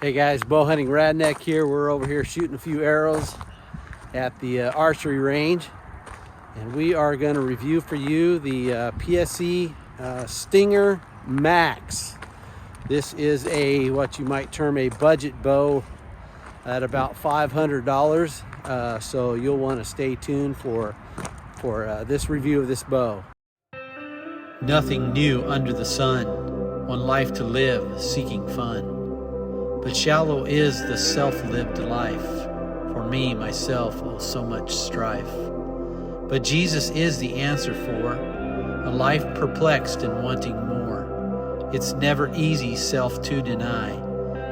Hey guys, Bowhunting RadNek here. We're over here shooting a few arrows at the archery range, and we are going to review for you the PSE Stinger Max. This is a what you might term a budget bow at about $500, so you'll want to stay tuned for this review of this bow. Nothing new under the sun, one life to live, seeking fun. But shallow is the self-lived life. For me, myself, oh, so much strife. But Jesus is the answer for a life perplexed and wanting more. It's never easy self to deny,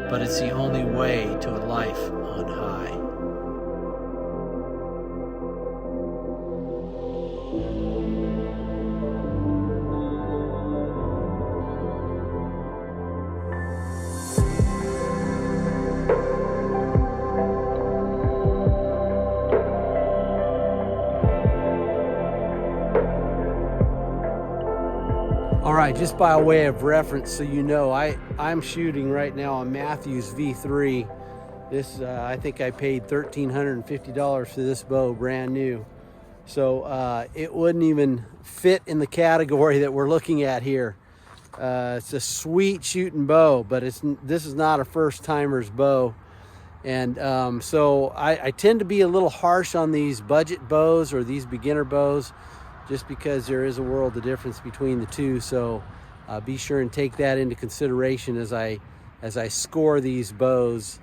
but it's the only way to a life on high. All right, just by way of reference, so you know, I'm shooting right now on Matthews V3. This, I think I paid $1,350 for this bow, brand new. So it wouldn't even fit in the category that we're looking at here. It's a sweet shooting bow, but this is not a first-timer's bow. And so I tend to be a little harsh on these budget bows or these beginner bows, just because there is a world of difference between the two. So be sure and take that into consideration as I score these bows.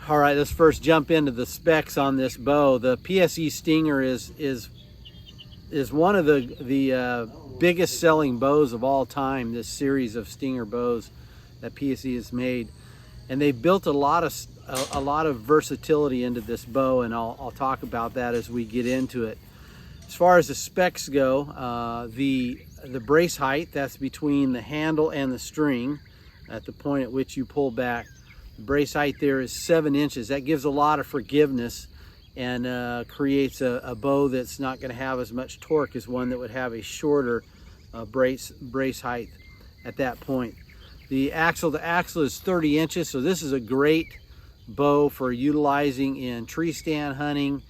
All right, let's first jump into the specs on this bow. The PSE Stinger is one of the biggest selling bows of all time, this series of Stinger bows that PSE has made. And they've built a lot of versatility into this bow, and I'll talk about that as we get into it. As far as the specs go, the brace height, that's between the handle and the string at the point at which you pull back. The brace height there is 7 inches. That gives a lot of forgiveness and creates a bow that's not going to have as much torque as one that would have a shorter brace height at that point. The axle to axle is 30 inches, so this is a great bow for utilizing in tree stand hunting,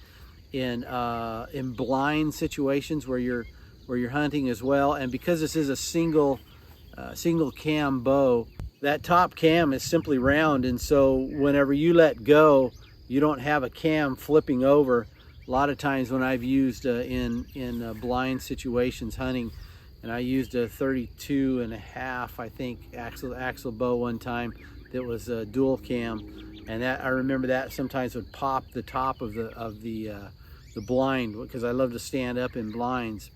in blind situations where you're hunting as well. And because this is a single cam bow, that top cam is simply round, and so whenever you let go, you don't have a cam flipping over. A lot of times when I've used in blind situations hunting, and I used a 32.5, I think, axle bow one time that was a dual cam, and that I remember that sometimes would pop the top of the blind, because I love to stand up in blinds.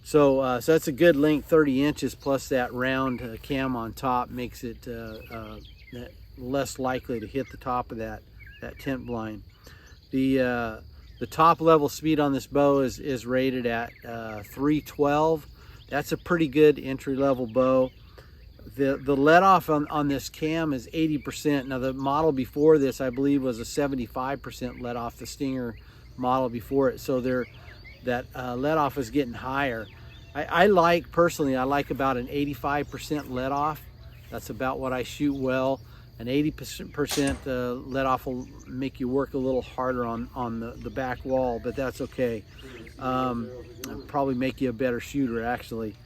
So that's a good length, 30 inches, plus that round cam on top makes it less likely to hit the top of that tent blind. The top level speed on this bow is rated at 312. That's a pretty good entry level bow. The let off on this cam is 80%. Now the model before this, I believe, was a 75% let off, the Stinger model before it, so that let off is getting higher. Personally, I like about an 85% let off. That's about what I shoot well. An 80% let off will make you work a little harder on the back wall, but that's okay. Probably make you a better shooter, actually.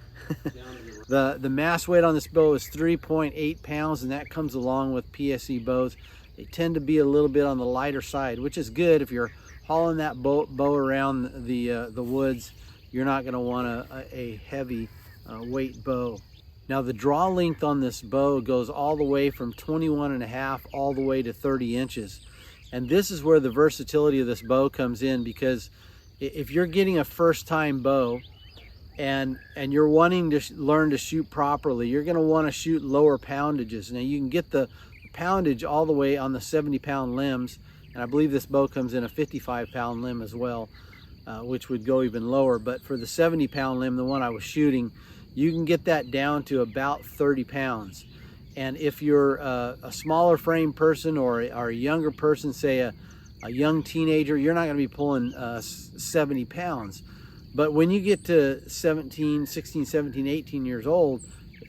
The mass weight on this bow is 3.8 pounds, and that comes along with PSE bows. They tend to be a little bit on the lighter side, which is good if you're hauling that bow around the woods. You're not going to want a heavy weight bow. Now the draw length on this bow goes all the way from 21.5 all the way to 30 inches. And this is where the versatility of this bow comes in, because if you're getting a first-time bow and you're wanting to learn to shoot properly, you're going to want to shoot lower poundages. Now you can get the poundage all the way on the 70-pound limbs, and I believe this bow comes in a 55-pound limb as well, which would go even lower. But for the 70-pound limb, the one I was shooting, you can get that down to about 30 pounds. And if you're a smaller frame person or a younger person, say a young teenager, you're not going to be pulling 70 pounds. But when you get to 16, 17, 18 years old,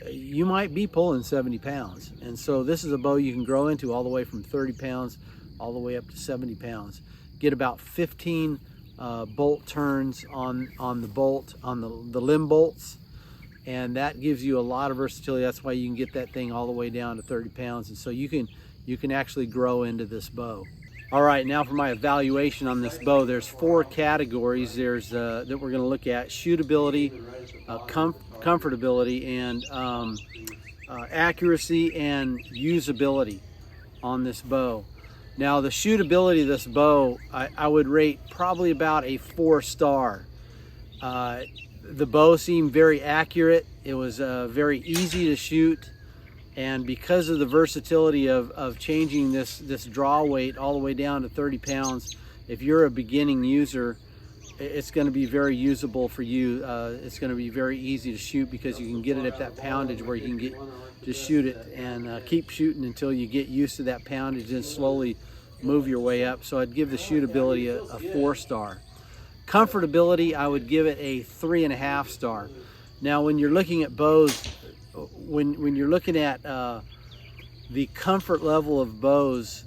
you might be pulling 70 pounds. And so this is a bow you can grow into all the way from 30 pounds all the way up to 70 pounds. Get about 15 bolt turns on the bolt, on the limb bolts, and that gives you a lot of versatility. That's why you can get that thing all the way down to 30 pounds. And so you can actually grow into this bow. All right, now for my evaluation on this bow. There's 4 categories. There's that we're going to look at: shootability, comfortability, and accuracy and usability on this bow. Now the shootability of this bow, I would rate probably about a 4-star. The bow seemed very accurate. It was very easy to shoot, and because of the versatility of changing this draw weight all the way down to 30 pounds, if you're a beginning user, it's going to be very usable for you. It's going to be very easy to shoot because you can get it at that poundage where you can just shoot it and keep shooting until you get used to that poundage and slowly move your way up. So I'd give the shootability a 4-star. Comfortability, I would give it a 3.5 star. Now when you're looking at bows, when you're looking at the comfort level of bows,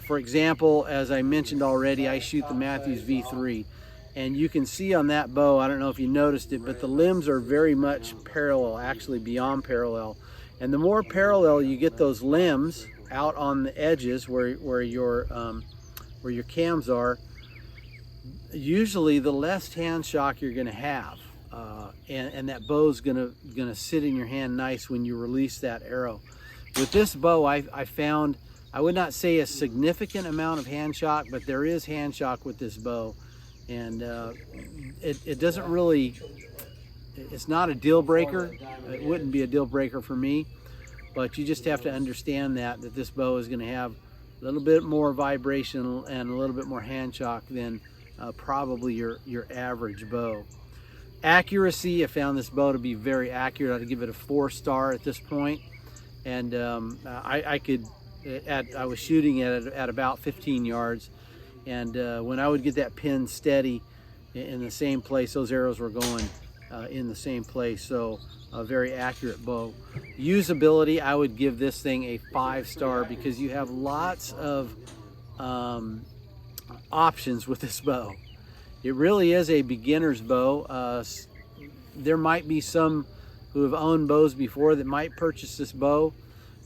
for example, as I mentioned already, I shoot the Matthews V3, and you can see on that bow, I don't know if you noticed it, but the limbs are very much parallel, actually beyond parallel. And the more parallel you get those limbs out on the edges where your cams are, usually the less hand shock you're going to have, and that bow's gonna sit in your hand nice when you release that arrow. With this bow, I found, I would not say a significant amount of hand shock, but there is hand shock with this bow, and it doesn't really, it's not a deal breaker. It wouldn't be a deal breaker for me, but you just have to understand that this bow is going to have a little bit more vibration and a little bit more hand shock than probably your average bow. Accuracy, I found this bow to be very accurate. I'd give it a 4-star at this point. And I was shooting at about 15 yards. And when I would get that pin steady in the same place, those arrows were going in the same place. So a very accurate bow. Usability, I would give this thing a 5-star because you have lots of options with this bow. It really is a beginner's bow. There might be some who have owned bows before that might purchase this bow,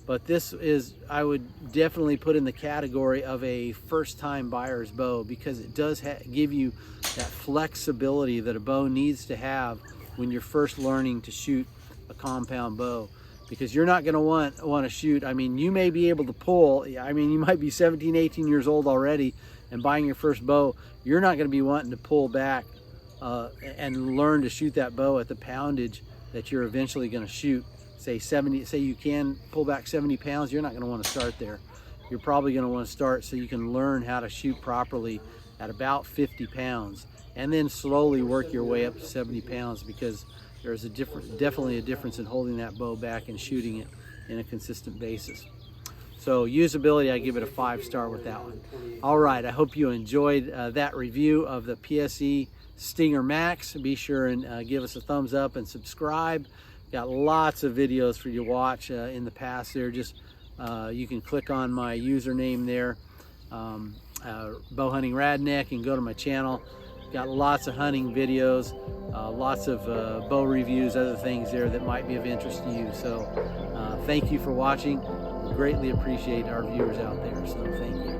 but this is, I would definitely put in the category of a first-time buyer's bow because it does give you that flexibility that a bow needs to have when you're first learning to shoot a compound bow. Because you're not going to want to shoot, I mean, you may be able to pull, I mean, you might be 17, 18 years old already and buying your first bow. You're not going to be wanting to pull back and learn to shoot that bow at the poundage that you're eventually going to shoot. Say you can pull back 70 pounds, you're not going to want to start there. You're probably going to want to start so you can learn how to shoot properly at about 50 pounds and then slowly work your way up to 70 pounds, because there's definitely a difference in holding that bow back and shooting it in a consistent basis. So usability, I give it a 5-star with that one. All right, I hope you enjoyed that review of the PSE Stinger Max. Be sure and give us a thumbs up and subscribe. Got lots of videos for you to watch in the past there. Just you can click on my username there, Bowhunting RadNek, and go to my channel. Got lots of hunting videos, lots of bow reviews, other things there that might be of interest to you. So thank you for watching. We greatly appreciate our viewers out there, so thank you.